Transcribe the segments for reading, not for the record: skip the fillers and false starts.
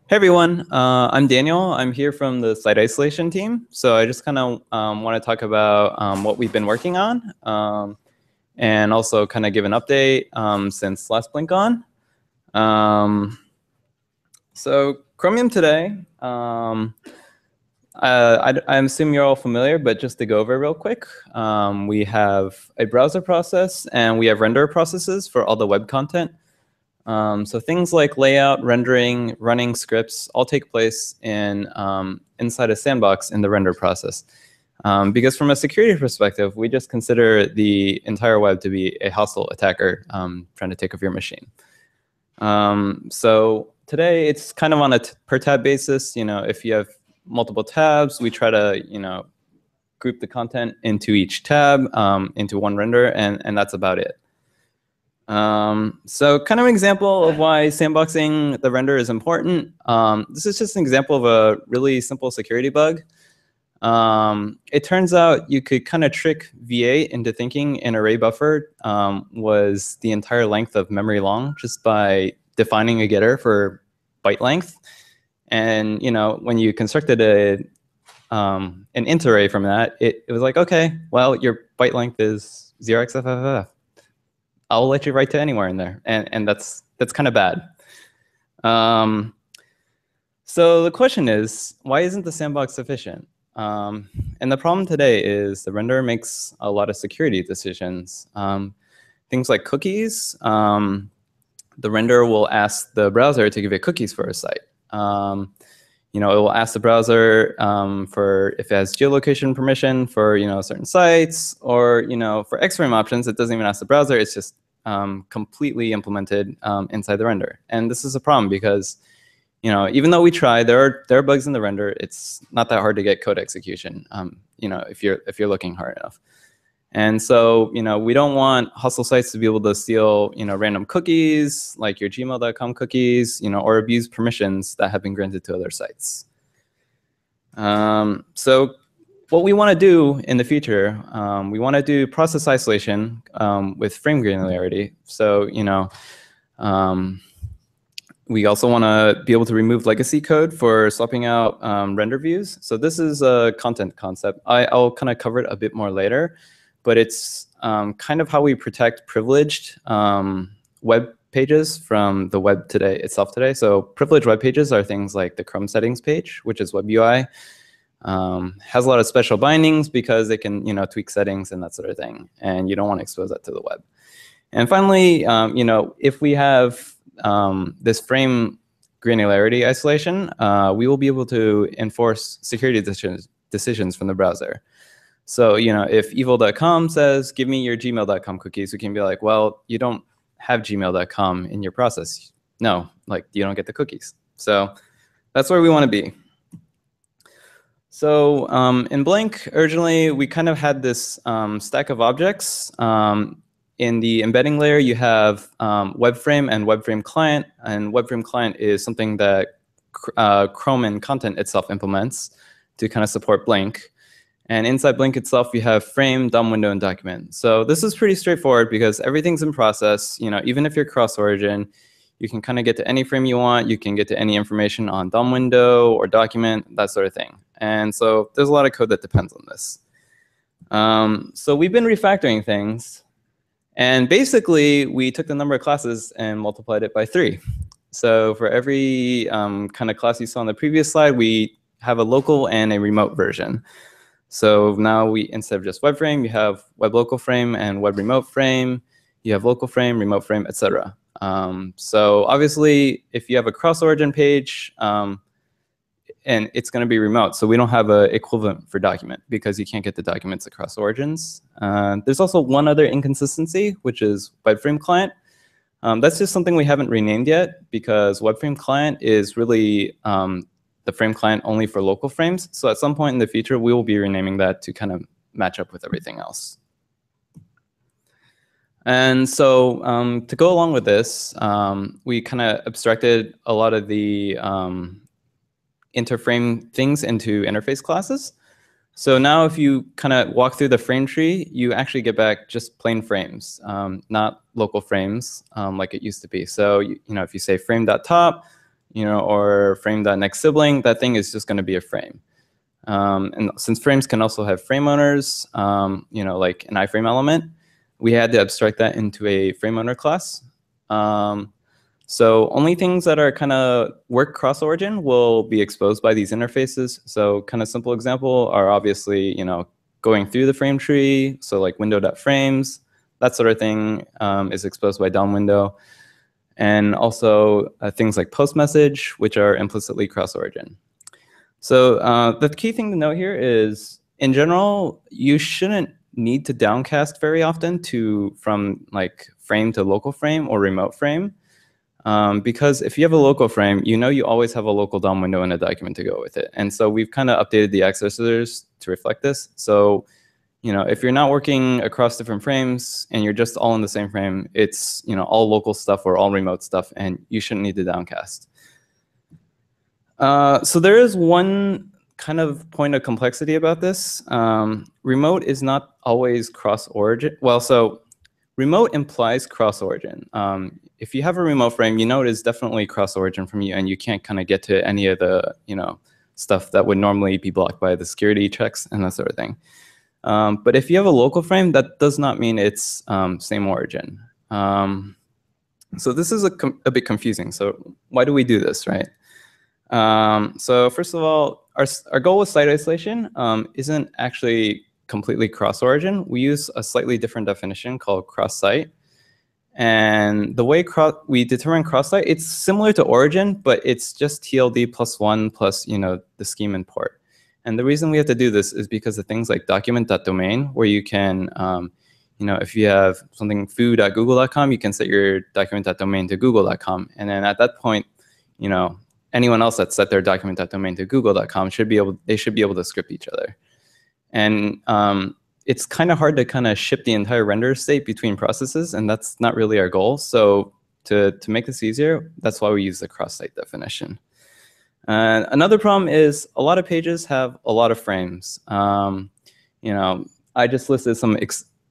Hey everyone, I'm Daniel. I'm here from the site isolation team. So I just kind of want to talk about what we've been working on and also kind of give an update since last BlinkOn. So Chromium today, I assume you're all familiar, but just to go over real quick, we have a browser process and we have render processes for all the web content. So things like layout, rendering, running scripts all take place in inside a sandbox in the render process. Because from a security perspective, we just consider the entire web to be a hostile attacker trying to take over your machine. So today it's kind of on a per tab basis. If you have multiple tabs, we try to group the content into each tab into one render, and that's about it. So kind of an example of why sandboxing the render is important. This is just an example of a really simple security bug. It turns out you could kind of trick V8 into thinking an array buffer was the entire length of memory long just by defining a getter for byte length. And when you constructed an int array from that, it was like, okay, well, your byte length is 0xFFF. I'll let you write to anywhere in there, and that's kind of bad. So the question is, why isn't the sandbox sufficient? And the problem today is the render makes a lot of security decisions. Things like cookies, the render will ask the browser to give it cookies for a site. It will ask the browser for if it has geolocation permission for certain sites, or for X-frame options. It doesn't even ask the browser. It's just completely implemented inside the render. And this is a problem because even though we try, there are bugs in the render. It's not that hard to get code execution. If you're looking hard enough. And so we don't want hostile sites to be able to steal random cookies like your gmail.com cookies, or abuse permissions that have been granted to other sites. So what we want to do in the future, we want to do process isolation with frame granularity. So we also want to be able to remove legacy code for swapping out render views. So this is a content concept. I'll kind of cover it a bit more later. But it's kind of how we protect privileged web pages from the web itself today. So privileged web pages are things like the Chrome settings page, which is web UI. Has a lot of special bindings because it can tweak settings and that sort of thing. And you don't want to expose that to the web. And finally, if we have this frame granularity isolation, we will be able to enforce security decisions from the browser. So, if evil.com says, give me your gmail.com cookies, we can be like, well, you don't have gmail.com in your process. No, you don't get the cookies. So that's where we want to be. So in Blink, originally, we kind of had this stack of objects. In the embedding layer, you have WebFrame and WebFrame client. And WebFrame client is something that Chrome and content itself implements to kind of support Blink. And inside Blink itself, you have frame, DOMWindow, and document. So this is pretty straightforward because everything's in process. Even if you're cross-origin, you can kind of get to any frame you want. You can get to any information on DOMWindow or document, that sort of thing. And so there's a lot of code that depends on this. So we've been refactoring things. And basically, we took the number of classes and multiplied it by 3. So for every kind of class you saw on the previous slide, we have a local and a remote version. So now instead of just WebFrame, you have WebLocalFrame and WebRemoteFrame. You have LocalFrame, RemoteFrame, etc. So obviously, if you have a cross-origin page, and it's going to be remote, so we don't have an equivalent for document because you can't get the documents across origins. There's also one other inconsistency, which is WebFrame client. That's just something we haven't renamed yet because WebFrame client is really the frame client only for local frames. So at some point in the future, we will be renaming that to kind of match up with everything else. And so to go along with this, we kind of abstracted a lot of the interframe things into interface classes. So now if you kind of walk through the frame tree, you actually get back just plain frames, not local frames like it used to be. So if you say frame.top, or frame.nextSibling, that thing is just going to be a frame. And since frames can also have frame owners, like an iframe element, we had to abstract that into a frame owner class. So only things that are kind of work cross-origin will be exposed by these interfaces. So kind of simple example are obviously, going through the frame tree. So like window.frames, that sort of thing is exposed by DOMWindow. And also things like post message, which are implicitly cross-origin. So the key thing to note here is, in general, you shouldn't need to downcast very often from like frame to local frame or remote frame. Because if you have a local frame, you always have a local DOM window in a document to go with it. And so we've kind of updated the accessors to reflect this. So if you're not working across different frames and you're just all in the same frame, it's all local stuff or all remote stuff, and you shouldn't need to downcast. So there is one kind of point of complexity about this. Remote is not always cross-origin. Well, so remote implies cross-origin. If you have a remote frame, it is definitely cross-origin from you, and you can't kind of get to any of the stuff that would normally be blocked by the security checks and that sort of thing. But if you have a local frame, that does not mean it's same origin. So this is a bit confusing. So why do we do this, right? So first of all, our goal with site isolation isn't actually completely cross-origin. We use a slightly different definition called cross-site. And the way we determine cross-site, it's similar to origin, but it's just TLD +1 plus the scheme import. And the reason we have to do this is because of things like document.domain, where you can, if you have something foo.google.com, you can set your document.domain to google.com. And then at that point, anyone else that set their document.domain to google.com should be able to script each other. And it's kind of hard to kind of ship the entire render state between processes, and that's not really our goal. So to make this easier, that's why we use the cross-site definition. Another problem is a lot of pages have a lot of frames. I just listed some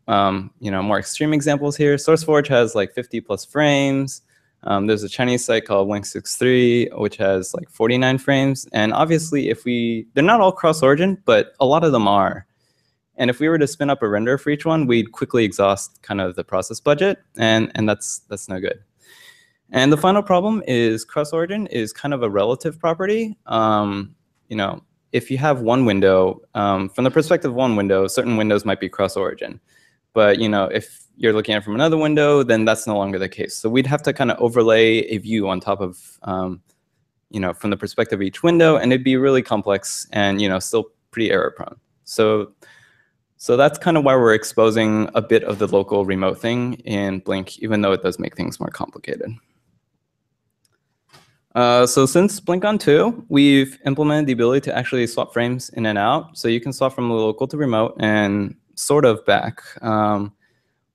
more extreme examples here. SourceForge has like 50 plus frames. There's a Chinese site called Wink63, which has like 49 frames. And obviously, they're not all cross-origin, but a lot of them are. And if we were to spin up a render for each one, we'd quickly exhaust kind of the process budget, and that's no good. And the final problem is cross-origin is kind of a relative property. If you have one window, from the perspective of one window, certain windows might be cross-origin. But if you're looking at it from another window, then that's no longer the case. So we'd have to kind of overlay a view on top of, from the perspective of each window, and it'd be really complex and still pretty error-prone. So that's kind of why we're exposing a bit of the local remote thing in Blink, even though it does make things more complicated. So since BlinkOn 2, we've implemented the ability to actually swap frames in and out. So you can swap from local to remote and sort of back.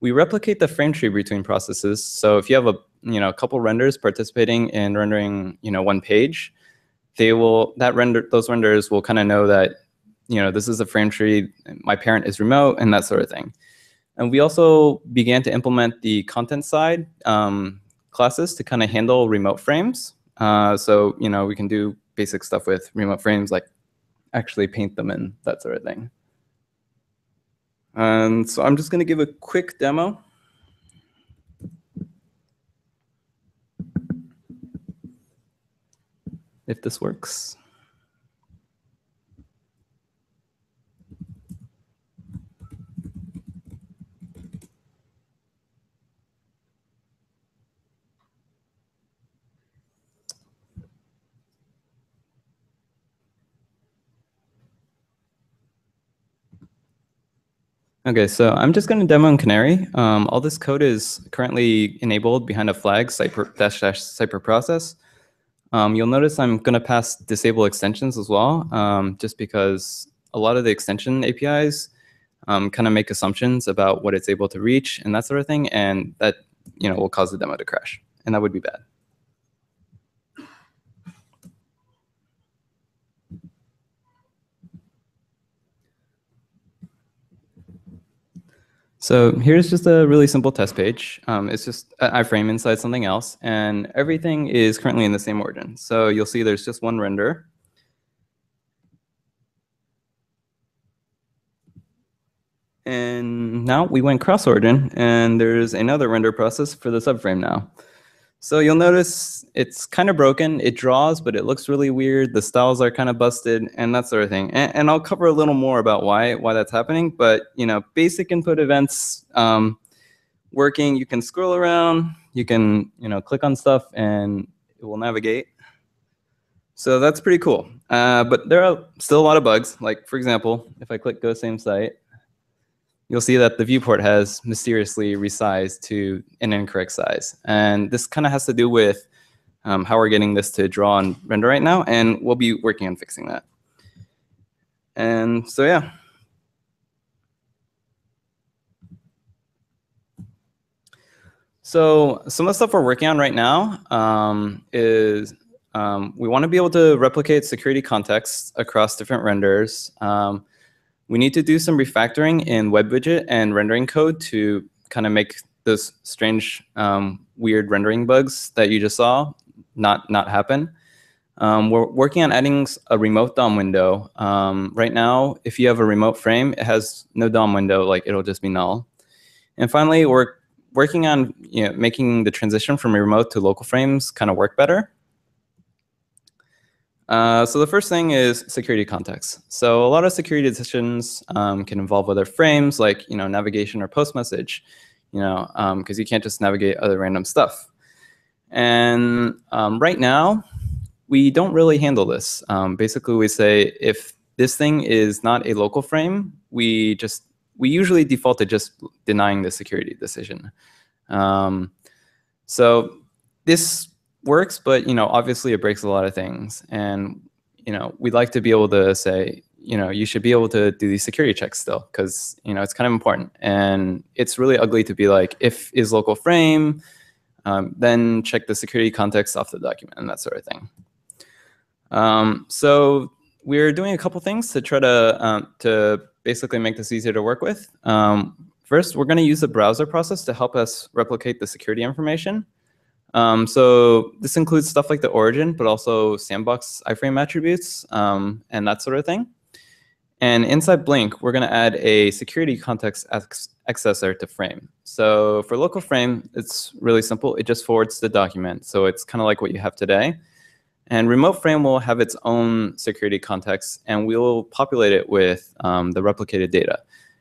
We replicate the frame tree between processes. So if you have a couple renders participating in rendering one page, those renders will kind of know that this is a frame tree, my parent is remote, and that sort of thing. And we also began to implement the content side classes to kind of handle remote frames. So we can do basic stuff with remote frames, like actually paint them and that sort of thing. And so I'm just going to give a quick demo. If this works. Okay, so I'm just going to demo in Canary. All this code is currently enabled behind a flag, //cyper process. You'll notice I'm going to pass disable extensions as well, just because a lot of the extension APIs kind of make assumptions about what it's able to reach and that sort of thing, and that will cause the demo to crash, and that would be bad. So here's just a really simple test page. It's just an iframe inside something else, and everything is currently in the same origin. So you'll see there's just one render. And now we went cross-origin, and there's another render process for the subframe now. So you'll notice it's kind of broken. It draws, but it looks really weird. The styles are kind of busted, and that sort of thing. And I'll cover a little more about why that's happening. But basic input events working. You can scroll around. You can click on stuff, and it will navigate. So that's pretty cool. But there are still a lot of bugs. Like for example, if I click Go Same Site, you'll see that the viewport has mysteriously resized to an incorrect size. And this kind of has to do with how we're getting this to draw and render right now. And we'll be working on fixing that. And so, yeah. So some of the stuff we're working on right now is we want to be able to replicate security context across different renders. We need to do some refactoring in WebWidget and rendering code to kind of make those strange, weird rendering bugs that you just saw not happen. We're working on adding a remote DOM window. Right now, if you have a remote frame, it has no DOM window, like it'll just be null. And finally, we're working on making the transition from remote to local frames kind of work better. So the first thing is security context. So a lot of security decisions can involve other frames like navigation or post message, because you can't just navigate other random stuff. And right now, we don't really handle this. Basically, we say if this thing is not a local frame, we usually default to just denying the security decision. So this works, but obviously it breaks a lot of things, and we'd like to be able to say you should be able to do these security checks still, because it's kind of important. And it's really ugly to be like, if is local frame, then check the security context off the document and that sort of thing. So we're doing a couple things to try to basically make this easier to work with. First, we're going to use the browser process to help us replicate the security information. So this includes stuff like the origin, but also sandbox iframe attributes and that sort of thing. And inside Blink, we're going to add a security context accessor to frame. So for local frame, it's really simple. It just forwards the document. So it's kind of like what you have today. And remote frame will have its own security context, and we'll populate it with the replicated data.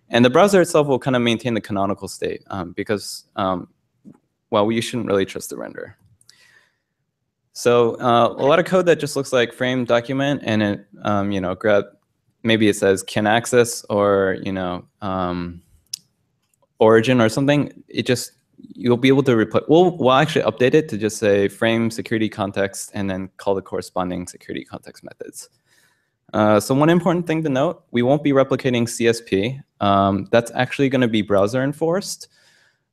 And the browser itself will kind of maintain the canonical state because well, we shouldn't really trust the render. So a lot of code that just looks like frame document, and it grab, maybe it says can access or origin or something. You'll be able to replace. We'll actually update it to just say frame security context and then call the corresponding security context methods. So one important thing to note: we won't be replicating CSP. That's actually going to be browser enforced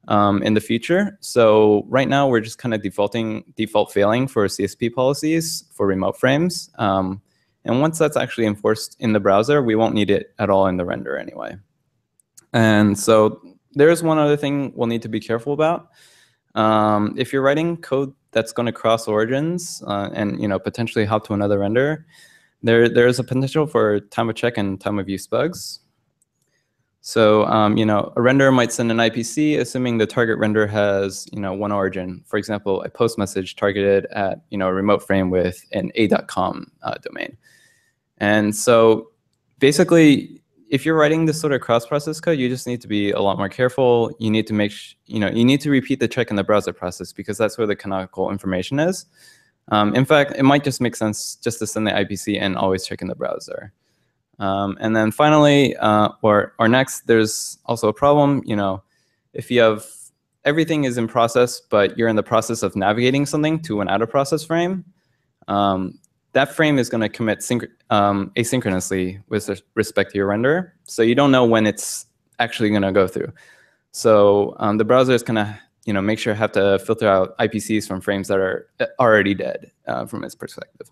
in the future. So right now we're just kind of default failing for CSP policies for remote frames. And once that's actually enforced in the browser, we won't need it at all in the render anyway. And so there's one other thing we'll need to be careful about. If you're writing code that's going to cross origins and potentially hop to another render, there's a potential for time of check and time of use bugs. So a render might send an IPC assuming the target render has one origin. For example, a post message targeted at a remote frame with an a.com domain. And so basically, if you're writing this sort of cross-process code, you just need to be a lot more careful. You need to make you need to repeat the check in the browser process, because that's where the canonical information is. In fact, it might just make sense just to send the IPC and always check in the browser. And then finally, or next, there's also a problem. If you have everything is in process, but you're in the process of navigating something to an out-of-process frame, that frame is going to commit asynchronously with respect to your render. So you don't know when it's actually going to go through. So the browser is going to make sure have to filter out IPCs from frames that are already dead from its perspective.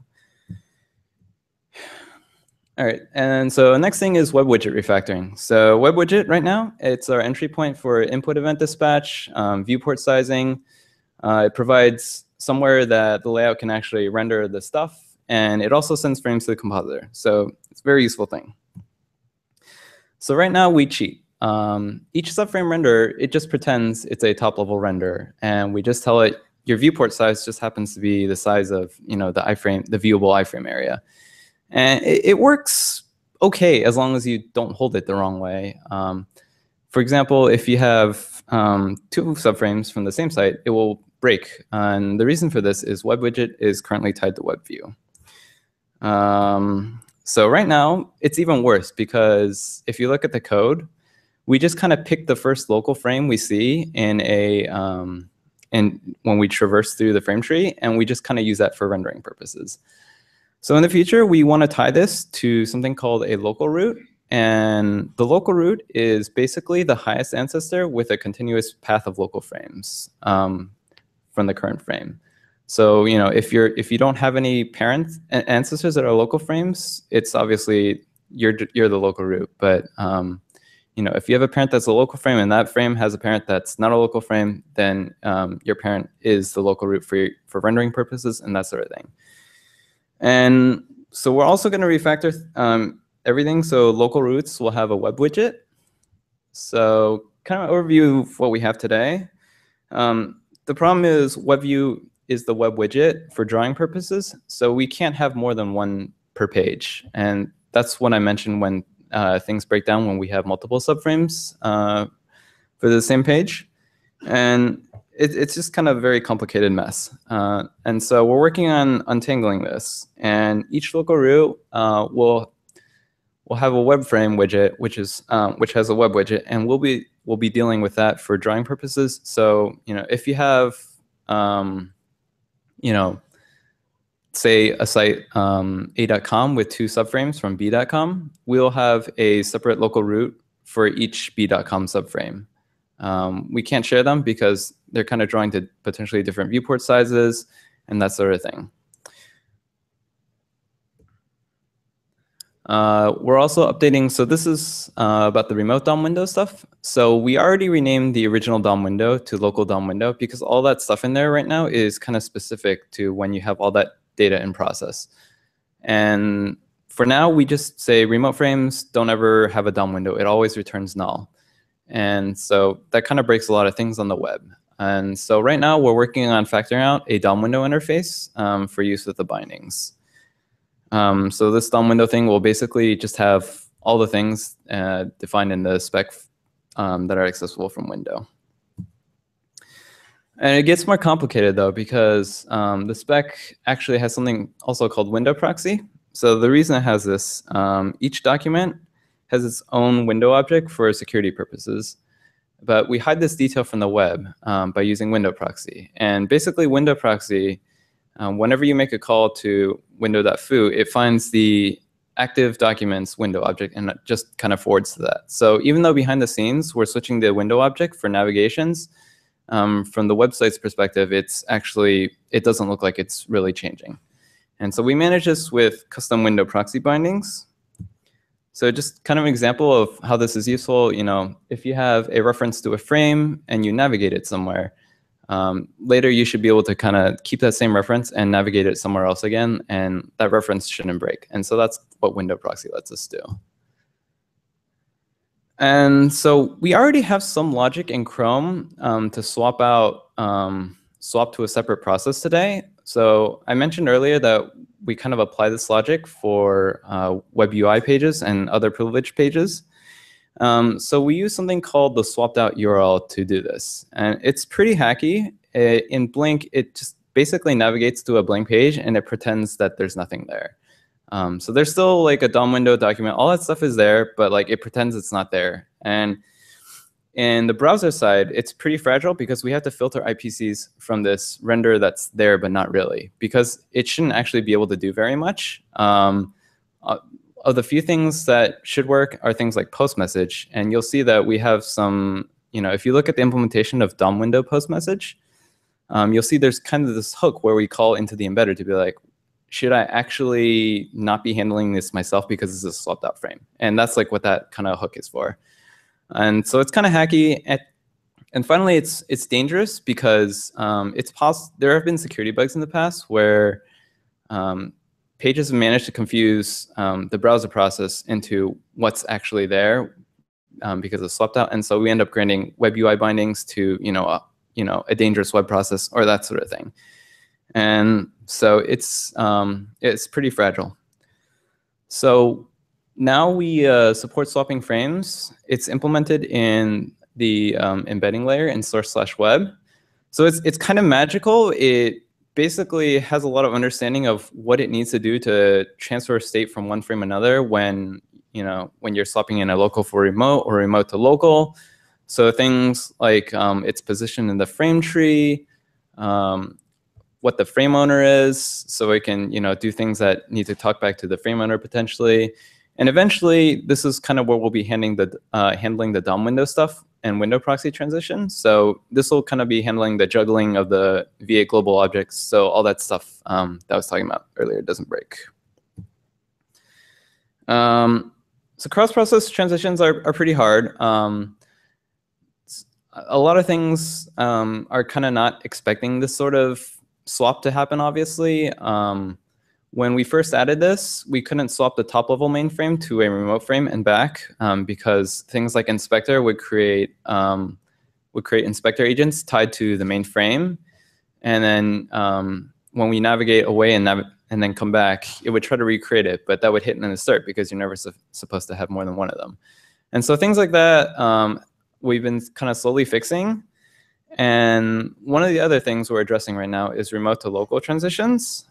All right, and so next thing is WebWidget refactoring. So WebWidget right now, it's our entry point for input event dispatch, viewport sizing. It provides somewhere that the layout can actually render the stuff, and it also sends frames to the compositor. So it's a very useful thing. So right now we cheat. Each subframe render, it just pretends it's a top-level render, and we just tell it your viewport size just happens to be the size of the iframe, the viewable iframe area. And it works okay as long as you don't hold it the wrong way. For example, if you have 2 subframes from the same site, it will break. And the reason for this is WebWidget is currently tied to WebView. So right now, it's even worse because if you look at the code, we just kind of pick the first local frame we see in when we traverse through the frame tree, and we just kind of use that for rendering purposes. So in the future, we want to tie this to something called a local root. And the local root is basically the highest ancestor with a continuous path of local frames from the current frame. So if you don't have any parent ancestors that are local frames, it's obviously you're the local root. But if you have a parent that's a local frame and that frame has a parent that's not a local frame, then your parent is the local root for rendering purposes and that sort of thing. And so we're also going to refactor everything. So local roots will have a WebWidget. So kind of overview of what we have today. The problem is WebView is the WebWidget for drawing purposes. So we can't have more than one per page. And that's what I mentioned when things break down when we have multiple subframes for the same page. And it's just kind of a very complicated mess. And so we're working on untangling this. And each local root will have a WebFrame widget, which has a web widget, and we'll be dealing with that for drawing purposes. So if you have say a site A.com with 2 subframes from B.com, we'll have a separate local root for each B.com subframe. We can't share them because they're kind of drawing to potentially different viewport sizes and that sort of thing. We're also updating, so this is about the remote DOM window stuff. So we already renamed the original DOM window to local DOM window because all that stuff in there right now is kind of specific to when you have all that data in process. And for now, we just say remote frames don't ever have a DOM window. It always returns null. And so that kind of breaks a lot of things on the web. And so right now, we're working on factoring out a DOM window interface for use with the bindings. So this DOM window thing will basically just have all the things defined in the spec that are accessible from window. And it gets more complicated, though, because the spec actually has something also called WindowProxy. So the reason it has this, each document has its own window object for security purposes. But we hide this detail from the web by using WindowProxy. And basically, WindowProxy, whenever you make a call to window.foo, it finds the active documents window object and it just kind of forwards to that. So even though behind the scenes, we're switching the window object for navigations, from the website's perspective, it doesn't look like it's really changing. And so we manage this with custom WindowProxy bindings. So just kind of an example of how this is useful, if you have a reference to a frame and you navigate it somewhere, later you should be able to kind of keep that same reference and navigate it somewhere else again, and that reference shouldn't break. And so that's what WindowProxy lets us do. And so we already have some logic in Chrome to swap to a separate process today. So I mentioned earlier that we kind of apply this logic for web UI pages and other privileged pages. So we use something called the swappedout URL to do this. And it's pretty hacky. In Blink, it just basically navigates to a blank page and it pretends that there's nothing there. So there's still like a DOM window document. All that stuff is there, but like it pretends it's not there. And in the browser side, it's pretty fragile because we have to filter IPCs from this render that's there but not really, because it shouldn't actually be able to do very much. Of the few things that should work are things like post message, and you'll see that we have some, if you look at the implementation of DOM window post message, you'll see there's kind of this hook where we call into the embedder to be like, should I actually not be handling this myself because it's a swapped out frame? And that's like what that kind of hook is for. And so it's kind of hacky. And finally, it's dangerous because there have been security bugs in the past where pages have managed to confuse the browser process into what's actually there because of swapped out. And so we end up granting web UI bindings to a dangerous web process or that sort of thing. And so it's pretty fragile. So now we support swapping frames. It's implemented in the embedding layer in source/web. So it's kind of magical. It basically has a lot of understanding of what it needs to do to transfer state from one frame to another when you're swapping in a local for remote or remote to local. So things like its position in the frame tree, what the frame owner is, so it can do things that need to talk back to the frame owner potentially. And eventually, this is kind of where we'll be handling the DOMWindow stuff and window proxy transition. So this will kind of be handling the juggling of the V8 global objects. So all that stuff that I was talking about earlier doesn't break. So cross-process transitions are pretty hard. A lot of things are kind of not expecting this sort of swap to happen, obviously. When we first added this, we couldn't swap the top-level mainframe to a remote frame and back because things like inspector would create inspector agents tied to the main frame, and then when we navigate away and then come back, it would try to recreate it, but that would hit in the start because you're never supposed to have more than one of them. And so things like that we've been kind of slowly fixing. And one of the other things we're addressing right now is remote to local transitions.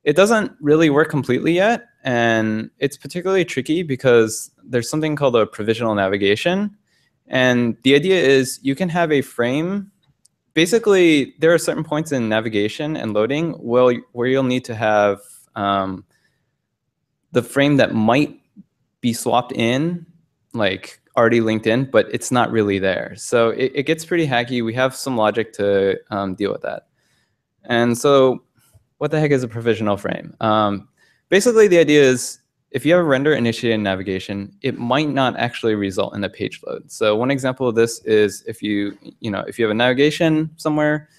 It doesn't really work completely yet, and it's particularly tricky because there's something called a provisional navigation. And the idea is you can have a frame. Basically, there are certain points in navigation and loading where you'll need to have the frame that might be swapped in, like already linked in, but it's not really there. So it gets pretty hacky. We have some logic to deal with that. And so what the heck is a provisional frame? Basically, the idea is if you have a render initiated navigation, it might not actually result in a page load. So one example of this is if you have a navigation somewhere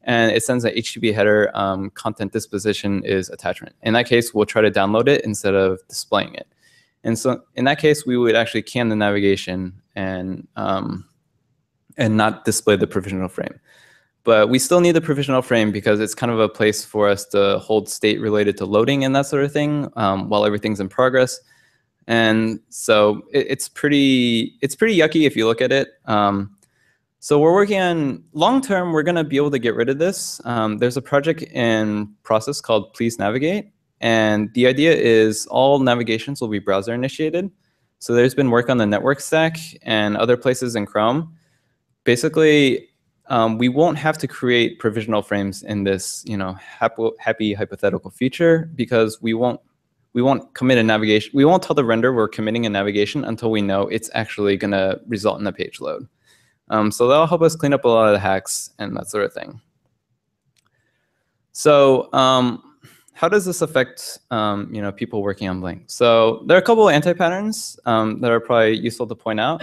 and it sends an HTTP header, content disposition is attachment. In that case, we'll try to download it instead of displaying it. And so in that case, we would actually can the navigation and not display the provisional frame. But we still need the provisional frame because it's kind of a place for us to hold state related to loading and that sort of thing while everything's in progress. And so it's pretty yucky if you look at it. So we're working on long term. We're going to be able to get rid of this. There's a project in process called Plz Navigate. And the idea is all navigations will be browser initiated. So there's been work on the network stack and other places in Chrome. Basically, we won't have to create provisional frames in this, happy hypothetical future because we won't commit a navigation. We won't tell the render we're committing a navigation until we know it's actually going to result in a page load. So that'll help us clean up a lot of the hacks and that sort of thing. So how does this affect people working on Blink? So there are a couple of anti-patterns that are probably useful to point out.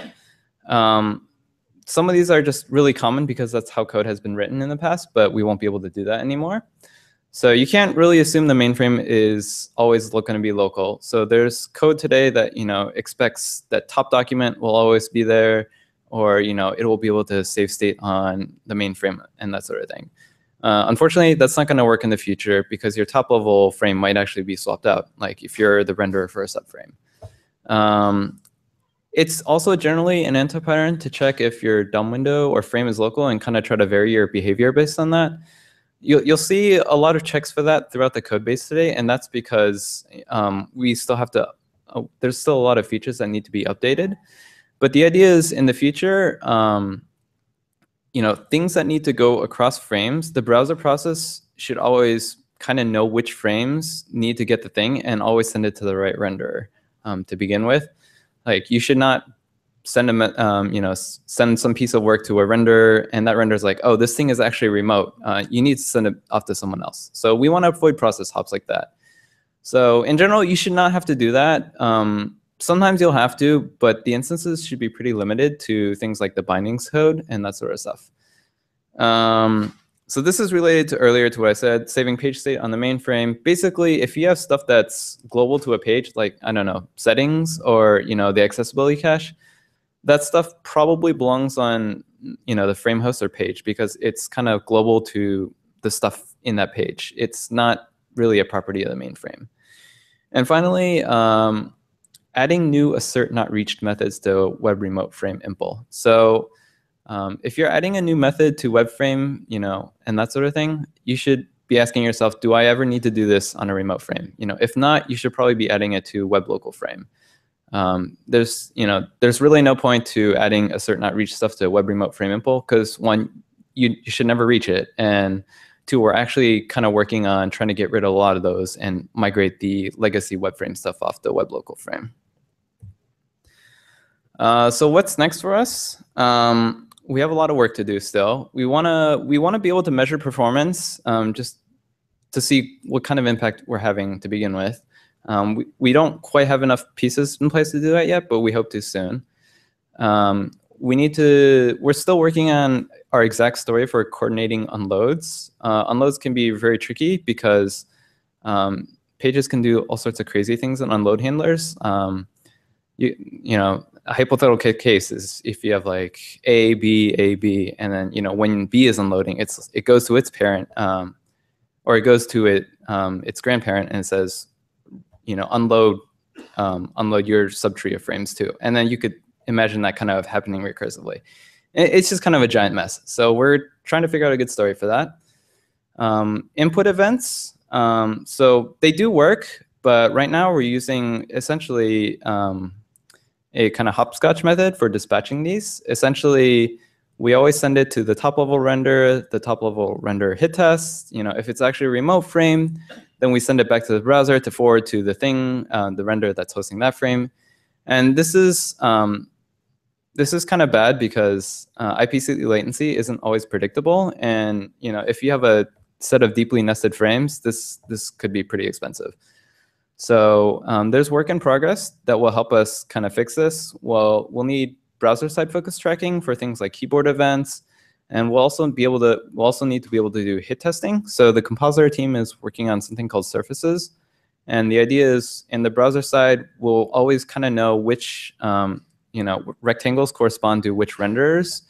Some of these are just really common because that's how code has been written in the past, but we won't be able to do that anymore. So you can't really assume the mainframe is always going to be local. So there's code today that expects that top document will always be there, or it will be able to save state on the mainframe and that sort of thing. Unfortunately, that's not going to work in the future because your top level frame might actually be swapped out, like if you're the renderer for a subframe. It's also generally an anti-pattern to check if your DOMWindow or frame is local and kind of try to vary your behavior based on that. You'll see a lot of checks for that throughout the code base today, and that's because we still have to. There's still a lot of features that need to be updated. But the idea is in the future, things that need to go across frames, the browser process should always kind of know which frames need to get the thing and always send it to the right renderer to begin with. Like you should not send send some piece of work to a render, and that render is like, oh, this thing is actually remote. You need to send it off to someone else. So we want to avoid process hops like that. So in general, you should not have to do that. Sometimes you'll have to, but the instances should be pretty limited to things like the bindings code and that sort of stuff. So this is related to earlier to what I said, saving page state on the mainframe. Basically, if you have stuff that's global to a page, like, I don't know, settings or the accessibility cache, that stuff probably belongs on the frame host or page because it's kind of global to the stuff in that page. It's not really a property of the mainframe. And finally, adding new assert not reached methods to WebRemoteFrame Impl. So if you're adding a new method to WebFrame, and that sort of thing, you should be asking yourself, do I ever need to do this on a remote frame? If not, you should probably be adding it to WebLocalFrame. There's really no point to adding assert not reached stuff to WebRemoteFrame Impl because one, you should never reach it, and two, we're actually kind of working on trying to get rid of a lot of those and migrate the legacy WebFrame stuff off the WebLocalFrame. So what's next for us? We have a lot of work to do still. We want to be able to measure performance just to see what kind of impact we're having to begin with. We don't quite have enough pieces in place to do that yet, but we hope to soon. We're still working on our exact story for coordinating unloads. Unloads can be very tricky because pages can do all sorts of crazy things in unload handlers. A hypothetical case is if you have like A, B, and then when B is unloading, it goes to its parent, or it goes to its grandparent, and it says, unload your subtree of frames too. And then you could imagine that kind of happening recursively. It's just kind of a giant mess. So we're trying to figure out a good story for that. Input events. So they do work, but right now we're using essentially a kind of hopscotch method for dispatching these. Essentially, we always send it to the top level render. The top level render hit test. If it's actually a remote frame, then we send it back to the browser to forward to the thing, the render that's hosting that frame. And this is kind of bad because IPC latency isn't always predictable. And if you have a set of deeply nested frames, this could be pretty expensive. So there's work in progress that will help us kind of fix this. We'll need browser-side focus tracking for things like keyboard events, and we'll also need to be able to do hit testing. So the compositor team is working on something called surfaces, and the idea is in the browser side, we'll always kind of know which rectangles correspond to which renderers.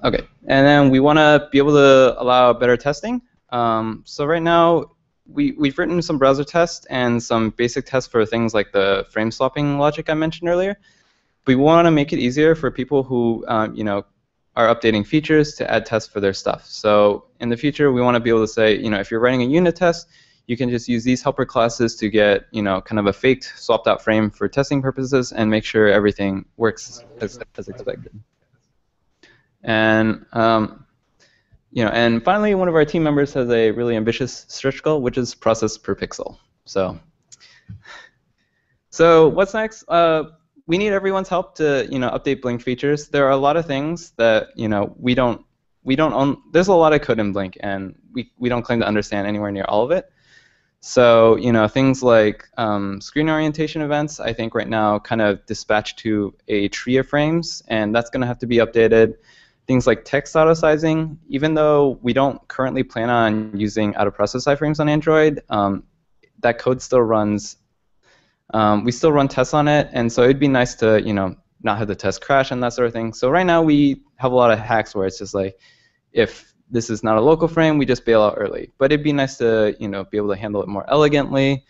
Okay, and then we want to be able to allow better testing. So right now, we've written some browser tests and some basic tests for things like the frame swapping logic I mentioned earlier. We want to make it easier for people who are updating features to add tests for their stuff. So in the future, we want to be able to say, if you're writing a unit test, you can just use these helper classes to get kind of a faked swapped out frame for testing purposes and make sure everything works as expected. And and finally, one of our team members has a really ambitious stretch goal, which is process per pixel. So what's next? We need everyone's help to update Blink features. There are a lot of things that we don't own. There's a lot of code in Blink, and we don't claim to understand anywhere near all of it. So things like screen orientation events, I think right now kind of dispatch to a tree of frames, and that's going to have to be updated. Things like text auto-sizing, even though we don't currently plan on using out-of-process iframes on Android, that code still runs. We still run tests on it, and so it'd be nice to not have the test crash and that sort of thing. So right now we have a lot of hacks where it's just like, if this is not a local frame, we just bail out early. But it'd be nice to be able to handle it more elegantly,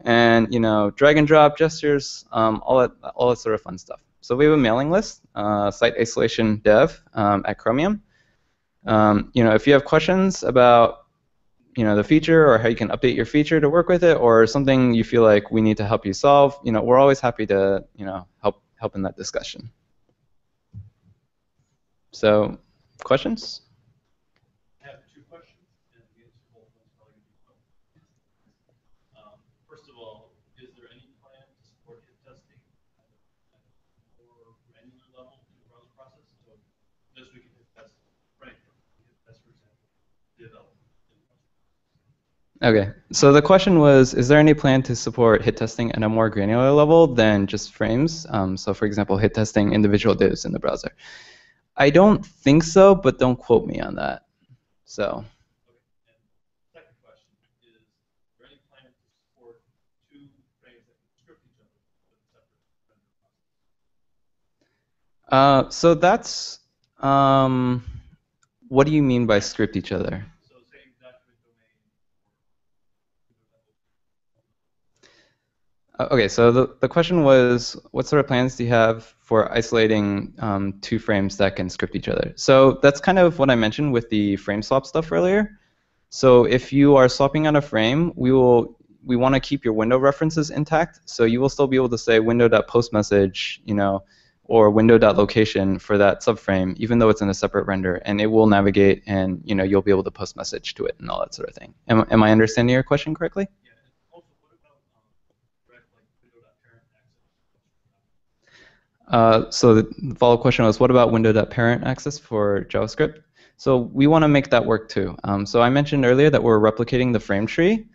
and drag and drop gestures, all that sort of fun stuff. So we have a mailing list, site isolation dev at Chromium. If you have questions about the feature or how you can update your feature to work with it, or something you feel like we need to help you solve, we're always happy to help in that discussion. So, questions? I have 2 questions, and the answer to both of them is probably going to be no. First of all, is there any plan to support hit testing at a more granular level to the browser process? So just we can hit test frame, we hit test, for example, develop. Okay, so the question was, is there any plan to support hit testing at a more granular level than just frames? So for example, hit testing individual divs in the browser. I don't think so, but don't quote me on that. So. Okay, and second question is there any plan to support 2 frames that can script each other with a separate render process? So that's, what do you mean by script each other? So same document domain. Okay, so the question was, what sort of plans do you have for isolating 2 frames that can script each other? So that's kind of what I mentioned with the frame swap stuff earlier. So if you are swapping out a frame, we want to keep your window references intact. So you will still be able to say window.postMessage, or window.location for that subframe, even though it's in a separate render, and it will navigate, and you'll be able to post message to it and all that sort of thing. Am I understanding your question correctly? Yeah, and also what about direct like window.parent access? So the follow-up question was, what about window.parent access for JavaScript? So we want to make that work too. So I mentioned earlier that we're replicating the frame tree.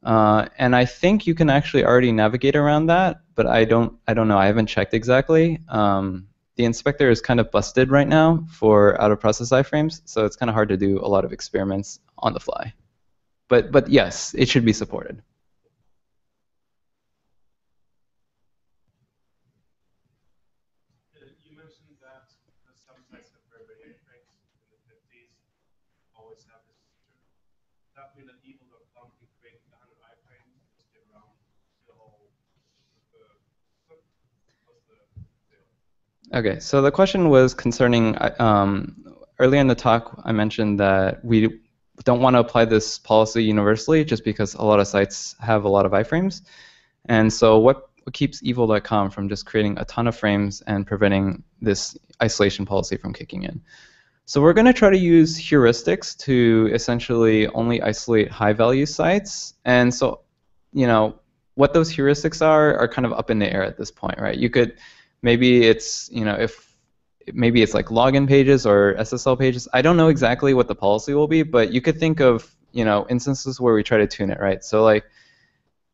And I think you can actually already navigate around that, but I don't know. I haven't checked exactly. The inspector is kind of busted right now for out-of-process iframes, so it's kind of hard to do a lot of experiments on the fly. But yes, it should be supported. You mentioned that some sites have very big iframes in the 50s, always have this feature. Does that mean that evil.com can create 100 iframes and just get around the whole what's the deal? Okay, so the question was concerning, earlier in the talk, I mentioned that we don't want to apply this policy universally just because a lot of sites have a lot of iframes. And so what keeps evil.com from just creating a ton of frames and preventing this isolation policy from kicking in? So we're going to try to use heuristics to essentially only isolate high-value sites. And so, what those heuristics are kind of up in the air at this point, right? You could, maybe it's, maybe it's like login pages or SSL pages. I don't know exactly what the policy will be, but you could think of, instances where we try to tune it, right? So like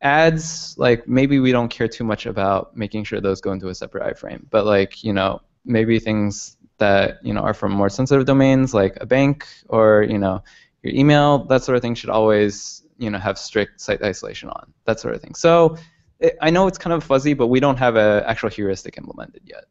ads, like maybe we don't care too much about making sure those go into a separate iframe, but like, maybe things that are from more sensitive domains like a bank or your email, that sort of thing should always have strict site isolation on, that sort of thing. So I know it's kind of fuzzy, but we don't have an actual heuristic implemented yet.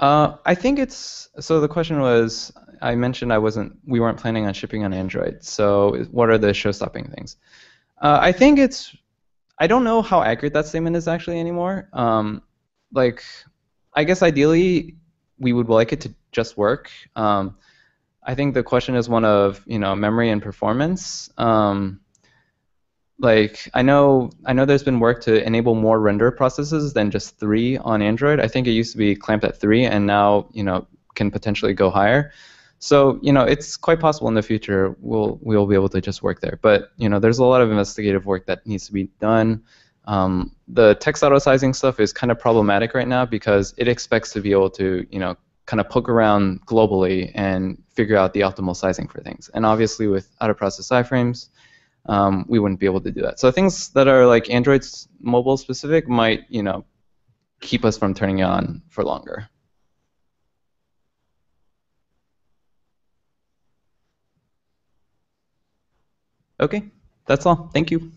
I think it's, so the question was, I mentioned we weren't planning on shipping on Android. So what are the show-stopping things? I think I don't know how accurate that statement is actually anymore. Like, I guess ideally we would like it to just work. I think the question is one of memory and performance. Like I know there's been work to enable more render processes than just 3 on Android. I think it used to be clamped at 3, and now can potentially go higher. So it's quite possible in the future we'll be able to just work there. But there's a lot of investigative work that needs to be done. The text auto sizing stuff is kind of problematic right now because it expects to be able to kind of poke around globally and figure out the optimal sizing for things. And obviously with out-of-process iframes, we wouldn't be able to do that. So things that are like Android's mobile specific might, keep us from turning it on for longer. Okay, that's all. Thank you.